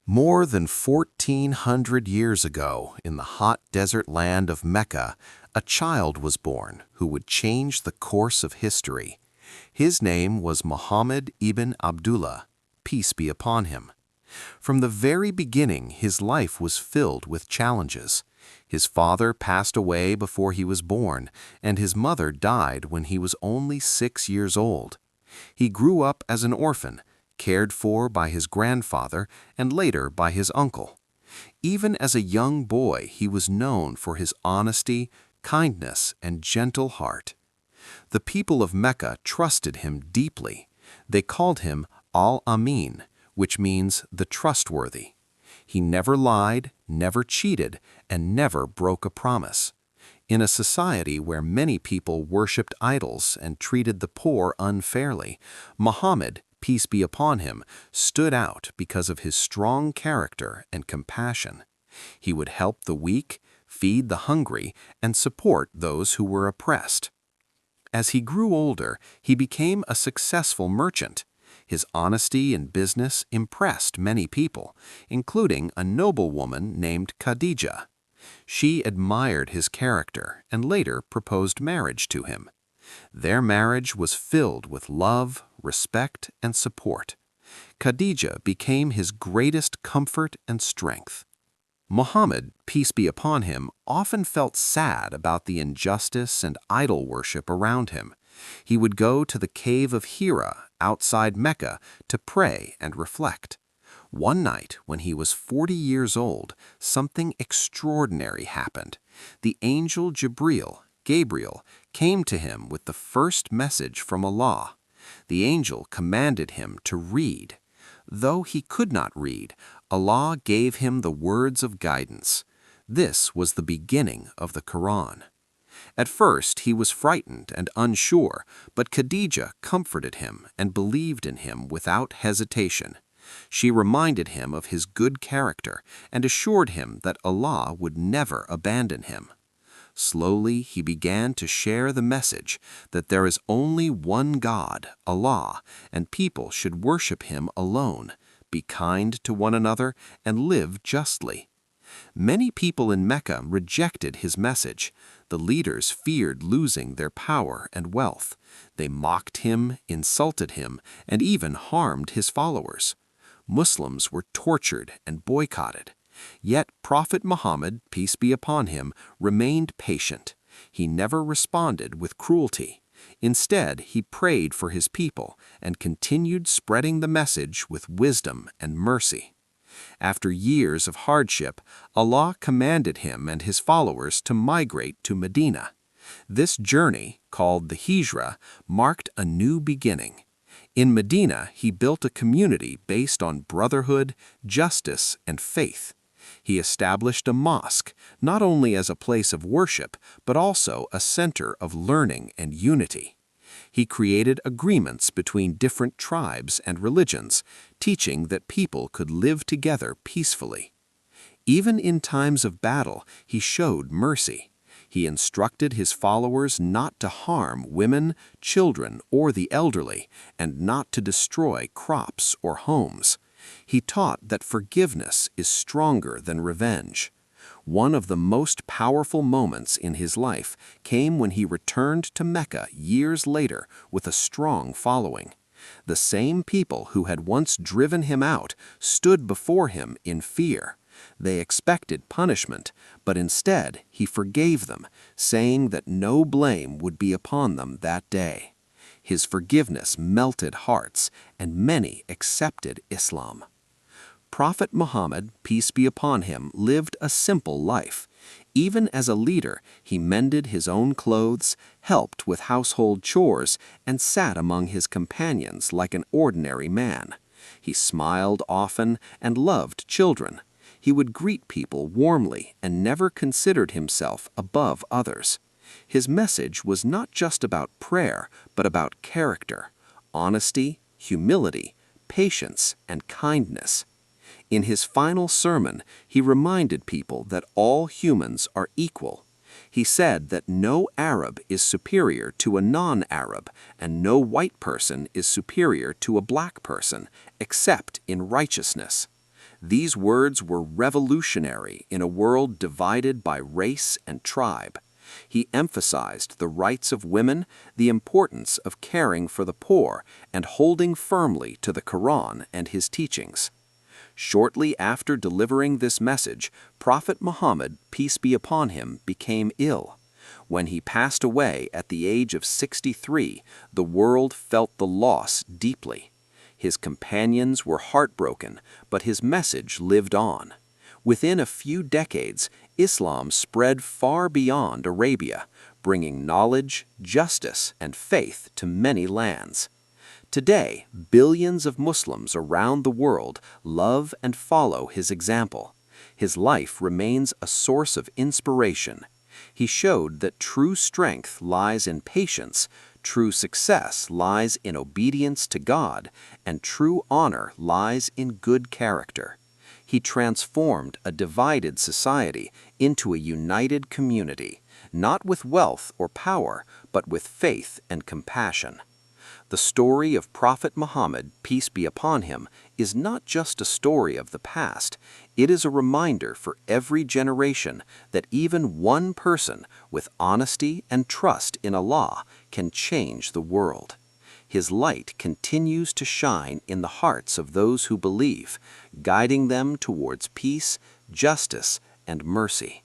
More than 1,400 years ago, in the hot desert land of Mecca, a child was born who would change the course of history. His name was Muhammad ibn Abdullah, peace be upon him. From the very beginning, his life was filled with challenges. His father passed away before he was born, and his mother died when he was only 6 years old. He grew up as an orphan, cared for by his grandfather and later by his uncle. Even as a young boy, he was known for his honesty, kindness, and gentle heart. The people of Mecca trusted him deeply. They called him Al-Ameen, which means the trustworthy. He never lied, never cheated, and never broke a promise. In a society where many people worshipped idols and treated the poor unfairly, Muhammad, peace be upon him, stood out because of his strong character and compassion. He would help the weak, feed the hungry, and support those who were oppressed. As he grew older, he became a successful merchant. His honesty in business impressed many people, including a noblewoman named Khadijah. She admired his character and later proposed marriage to him. Their marriage was filled with love, respect, and support. Khadijah became his greatest comfort and strength. Muhammad, peace be upon him, often felt sad about the injustice and idol worship around him. He would go to the Cave of Hira outside Mecca to pray and reflect. One night, when he was 40 years old, something extraordinary happened. The angel Gabriel, came to him with the first message from Allah. The angel commanded him to read. Though he could not read, Allah gave him the words of guidance. This was the beginning of the Quran. At first, he was frightened and unsure, but Khadijah comforted him and believed in him without hesitation. She reminded him of his good character and assured him that Allah would never abandon him. Slowly, he began to share the message that there is only one God, Allah, and people should worship Him alone, be kind to one another, and live justly. Many people in Mecca rejected his message. The leaders feared losing their power and wealth. They mocked him, insulted him, and even harmed his followers. Muslims were tortured and boycotted. Yet Prophet Muhammad, peace be upon him, remained patient. He never responded with cruelty. Instead, he prayed for his people and continued spreading the message with wisdom and mercy. After years of hardship, Allah commanded him and his followers to migrate to Madinah. This journey, called the Hijra, marked a new beginning. In Medina, he built a community based on brotherhood, justice, and faith. He established a mosque, not only as a place of worship, but also a center of learning and unity. He created agreements between different tribes and religions, teaching that people could live together peacefully. Even in times of battle, he showed mercy. He instructed his followers not to harm women, children, or the elderly, and not to destroy crops or homes. He taught that forgiveness is stronger than revenge. One of the most powerful moments in his life came when he returned to Mecca years later with a strong following. The same people who had once driven him out stood before him in fear. They expected punishment, but instead he forgave them, saying that no blame would be upon them that day. His forgiveness melted hearts, and many accepted Islam. Prophet Muhammad, peace be upon him, lived a simple life. Even as a leader, he mended his own clothes, helped with household chores, and sat among his companions like an ordinary man. He smiled often and loved children. He would greet people warmly and never considered himself above others. His message was not just about prayer, but about character, honesty, humility, patience, and kindness. In his final sermon, he reminded people that all humans are equal. He said that no Arab is superior to a non-Arab, and no white person is superior to a black person, except in righteousness. These words were revolutionary in a world divided by race and tribe. He emphasized the rights of women, the importance of caring for the poor, and holding firmly to the Quran and his teachings. Shortly after delivering this message, Prophet Muhammad, peace be upon him, became ill. When he passed away at the age of 63, the world felt the loss deeply. His companions were heartbroken, but his message lived on. Within a few decades, Islam spread far beyond Arabia, bringing knowledge, justice, and faith to many lands. Today, billions of Muslims around the world love and follow his example. His life remains a source of inspiration. He showed that true strength lies in patience, true success lies in obedience to God, and true honor lies in good character. He transformed a divided society into a united community, not with wealth or power, but with faith and compassion. The story of Prophet Muhammad, peace be upon him, is not just a story of the past. It is a reminder for every generation that even one person with honesty and trust in Allah can change the world. His light continues to shine in the hearts of those who believe, guiding them towards peace, justice, and mercy.